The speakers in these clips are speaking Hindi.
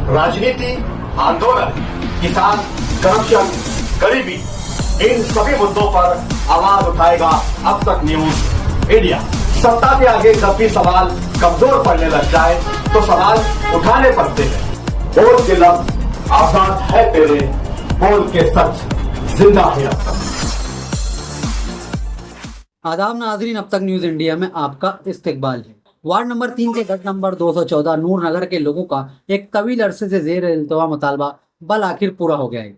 राजनीति, आंदोलन, किसान, करप्शन, गरीबी, इन सभी मुद्दों पर आवाज उठाएगा अब तक न्यूज इंडिया। सत्ता के आगे जब भी सवाल कमजोर पड़ने लग जाए तो सवाल उठाने पड़ते हैं। बोल के लफ्ज आजाद है तेरे, बोल के सच जिंदा है अब तक। आदाब नाजरीन, अब तक न्यूज इंडिया में आपका इस्तकबाल है। वार्ड नंबर 3 के गट नंबर 214 नूर नगर के लोगों का एक तवील अरसे से जेर इल्तवा मुतालबा बल आखिर पूरा हो गया है।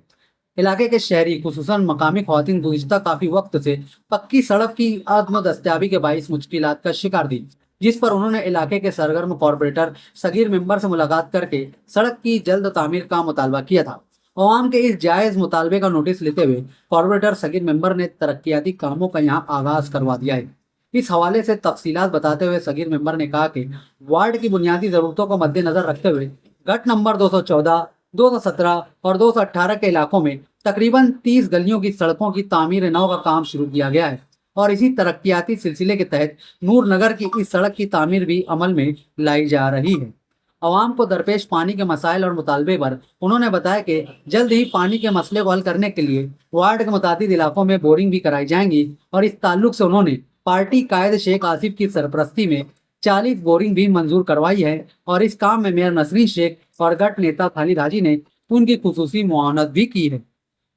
इलाके के शहरी खुसूसन मकामी ख्वातीन गुज़िश्ता काफ़ी वक्त से पक्की सड़क की अदम दस्तियाबी के बाइस मुश्किलात का शिकार थी, जिस पर उन्होंने इलाके के सरगर्म कॉरपोरेटर सगीर मेंबर से मुलाकात करके सड़क की जल्द तामीर का मुतालबा किया था। अवाम के इस जायज़ मुतालबे का नोटिस लेते हुए कॉरपोरेटर सगीर मेंबर ने तरक्याती कामों का यहाँ आगाज़ करवा दिया है। इस हवाले से तफसीलात बताते हुए सगीर मेंबर ने कहा कि वार्ड की बुनियादी ज़रूरतों को मद्देनजर रखते हुए गट नंबर 214, 217 और 218 के इलाकों में तकरीबन 30 गलियों की सड़कों की तामीर नौ का काम शुरू किया गया है और इसी तरक्याती सिलसिले के तहत नूर नगर की इस सड़क की तामीर भी अमल में लाई जा रही है। अवाम को दरपेश पानी के मसाइल और मुतालबे पर उन्होंने बताया कि जल्द ही पानी के मसले को हल करने के लिए वार्ड के मुतादिद इलाकों में बोरिंग भी कराई जाएंगी और इस ताल्लुक से उन्होंने पार्टी कायद शेख आसिफ की सरपरस्ती में 40 बोरिंग भी मंजूर करवाई है और इस काम में मेयर नसरीन शेख और गट नेता खालिद हाजी ने उनकी खुसूसी मुआवनत भी की है।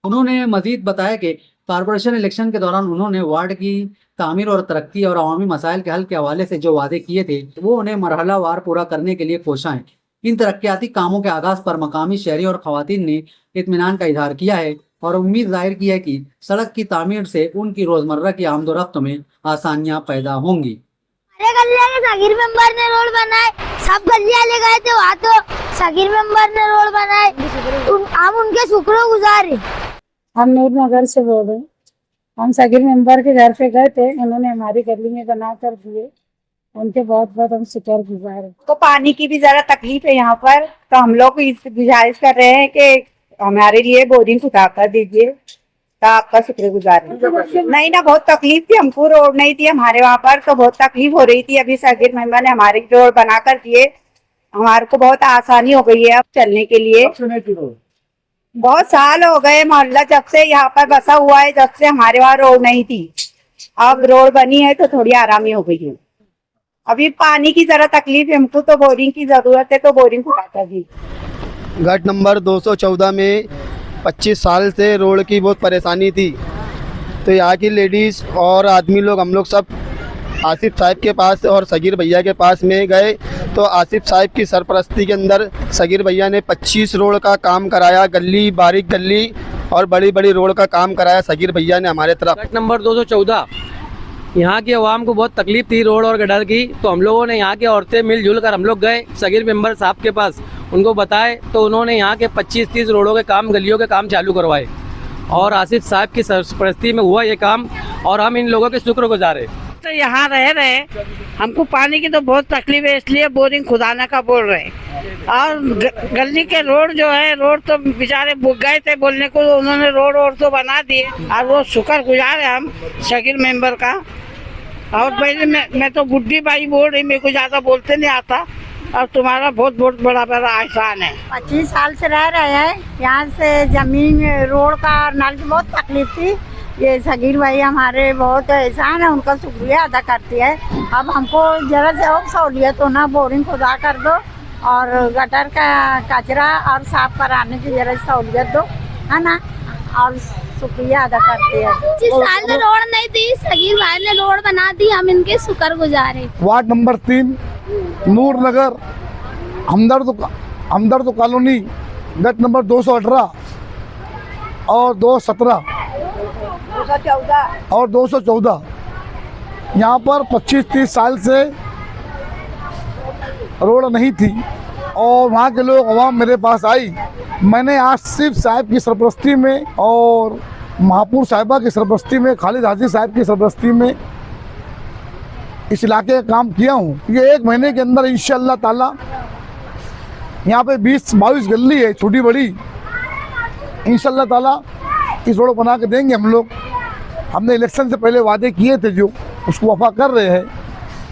उन्होंने मजीद बताया कि कॉरपोरेशन इलेक्शन के दौरान उन्होंने वार्ड की तामीर और तरक्की और अवामी मसाइल के हल के हवाले से जो वादे किए थे वो उन्हें मरहलावार पूरा करने के लिए कोशा है। इन तरक्याती कामों के आगाज़ पर मकामी शहरी और खवातीन ने इत्मीनान का इजहार किया है और उम्मीद जाहिर की है कि सड़क की तामीर से उनकी रोजमर्रा की आमदोरफ्त में आसानियां पैदा होंगी। हमारे गलिया के सगीर मेंबर ने रोड बनाए, सब गलियां ले गए थे वहाँ तो सगीर मेंबर ने रोड बनाए, हम उनके शुक्रगुजार हैं। हम नूर नगर से बोल रहे हैं। हम सगीर मेंबर के घर पे गए थे, उन्होंने हमारी गली में बना कर दिए, उनके बहुत बहुत हम शुक्रगुजार हैं। तो पानी की भी जरा तकलीफ है यहाँ पर, तो हम लोग इस गुजारिश कर रहे हैं कि हमारे लिए बोरिंग खुदा कर दीजिए, तो आपका शुक्रगुजार है। नहीं ना, बहुत तकलीफ थी हमको, रोड नहीं थी हमारे वहाँ पर, तो बहुत तकलीफ हो रही थी। अभी सगीर मेंबर ने हमारे रोड बना कर दिए, हमारे को बहुत आसानी हो गई है अब चलने के लिए। बहुत साल हो गए मोहल्ला जब से यहाँ पर बसा हुआ है, जब से हमारे वहाँ रोड नहीं थी। अब रोड बनी है तो थोड़ी आरामी हो गई है। अभी पानी की जरा तकलीफ है हमको, तो बोरिंग की जरूरत है, तो बोरिंग खुदा कर दी। गट नंबर 214 में 25 साल से रोड की बहुत परेशानी थी, तो यहाँ की लेडीज़ और आदमी लोग हम लोग सब आसिफ साहब के पास और सगीर भैया के पास में गए, तो आसिफ साहब की सरपरस्ती के अंदर सगीर भैया ने 25 रोड का काम कराया, गली बारीक गली और बड़ी बड़ी रोड का काम कराया सगीर भैया ने हमारे तरफ। गट नंबर 214 यहाँ की आवाम को बहुत तकलीफ थी रोड और गटर की, तो हम लोगों ने यहाँ के औरतें मिलजुल कर हम लोग गए सगीर मेंबर साहब के पास, उनको बताए तो उन्होंने यहाँ के 25-30 रोडों के काम, गलियों के काम चालू करवाए और आसिफ साहब की सरपरस्ती में हुआ ये काम और हम इन लोगों के शुक्रगुजार हैं। तो यहाँ रह रहे हमको पानी की तो बहुत तकलीफ है, इसलिए बोरिंग खुदाना का बोल रहे हैं। और गली के रोड जो है, रोड तो बेचारे गए थे बोलने को, उन्होंने रोड तो बना दिए और वो शुक्रगुजार है हम सगीर मेंबर का। और पहले मैं तो बुढ़ी बाई बोल रही, मेरे को ज्यादा बोलते नहीं आता, और तुम्हारा बहुत बहुत बड़ा बड़ा एहसान है। 25 साल से रह रहे हैं यहाँ से, जमीन रोड का नल की बहुत तकलीफ थी। ये सगीर भाई हमारे बहुत एहसान है, उनका शुक्रिया अदा करती है। अब हमको जरा से और सहूलियत हो ना, बोरिंग खुदा कर दो और गटर का कचरा और साफ कराने की जरा सहूलियत दो, है ना, और शुक्रिया अदा करते हैं। 25 साल से रोड नहीं थी, सगीर भाई ने रोड बना दी, हम इनके शुक्रगुजार हैं। वार्ड नंबर 3 नूर नगर हमदर्द कॉलोनी गट नंबर 218 और 217 और 214 यहाँ पर 25-30 साल से रोड नहीं थी और वहाँ के लोग अवाम मेरे पास आई। मैंने आसिफ साहब की सरपरस्ती में और महापुर साहिबा की सरपरस्ती में, खालिद हाजी साहब की सरपरस्ती में इस इलाके का काम किया हूँ। ये 1 महीने के अंदर इंशाअल्लाह ताला यहाँ पे 20-22 गली है छोटी बड़ी, इंशाअल्लाह ताला इस रोड बना के देंगे हम लोग। हमने इलेक्शन से पहले वादे किए थे जो, उसको वफा कर रहे हैं।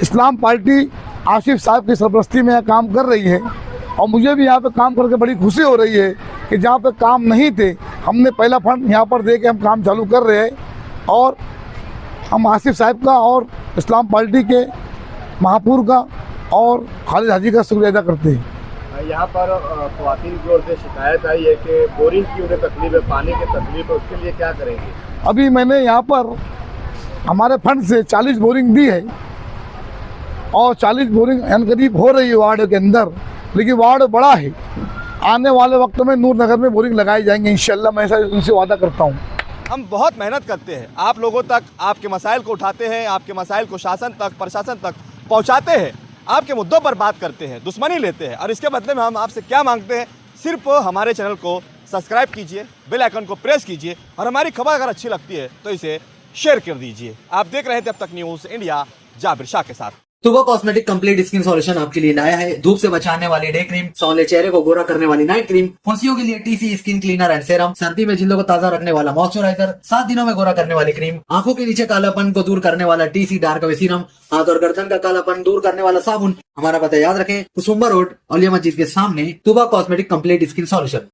इस्लाम पार्टी आसिफ साहब की सरपरस्ती में काम कर रही है और मुझे भी यहाँ पे काम करके बड़ी खुशी हो रही है कि जहाँ पे काम नहीं थे हमने पहला फंड यहाँ पर दे के हम काम चालू कर रहे हैं। और हम आसिफ साहब का और इस्लाम पार्टी के महापुर का और खालिद हाजी का शुक्रिया अदा करते हैं। यहाँ पर ख्वातीन की ओर से शिकायत आई है कि बोरिंग की उन्हें तकलीफ है, पानी की तकलीफ है, उसके लिए क्या करेंगे? अभी मैंने यहाँ पर हमारे फंड से 40 बोरिंग दी है और 40 बोरिंग करीब हो रही है वार्ड के अंदर, लेकिन वार्ड बड़ा है। आने वाले वक्त में नूर नगर में बोरिंग लगाए जाएंगे इंशाल्लाह, मैं ऐसा उनसे वादा करता हूँ। हम बहुत मेहनत करते हैं, आप लोगों तक आपके मसाइल को उठाते हैं, आपके मसाइल को शासन तक, प्रशासन तक पहुँचाते हैं, आपके मुद्दों पर बात करते हैं, दुश्मनी लेते हैं। और इसके बदले में हम आपसे क्या मांगते हैं? सिर्फ हमारे चैनल को सब्सक्राइब कीजिए, बेल आइकन को प्रेस कीजिए और हमारी खबर अगर अच्छी लगती है तो इसे शेयर कर दीजिए। आप देख रहे थे अब तक न्यूज़ इंडिया जाबिर शाह के साथ। तुबा कॉस्मेटिक कंप्लीट स्किन सॉल्यूशन आपके लिए लाया है धूप से बचाने वाली डे क्रीम, सौंदर्य चेहरे को गोरा करने वाली नाइट क्रीम, फुंसियों के लिए TC skin cleaner and serum, सर्दी में जिल्दों को ताजा रखने वाला मॉइस्चराइजर, 7 दिनों में गोरा करने वाली क्रीम, आंखों के नीचे कालापन को दूर करने वाला टीसी डार्क वे सीरम, हाथ और गर्दन का कालापन दूर करने वाला साबुन। हमारा पता याद रखें, कुसुम्बा रोड, औलिया मस्जिद के सामने, तुबा कॉस्मेटिक कंप्लीट स्किन सॉल्यूशन।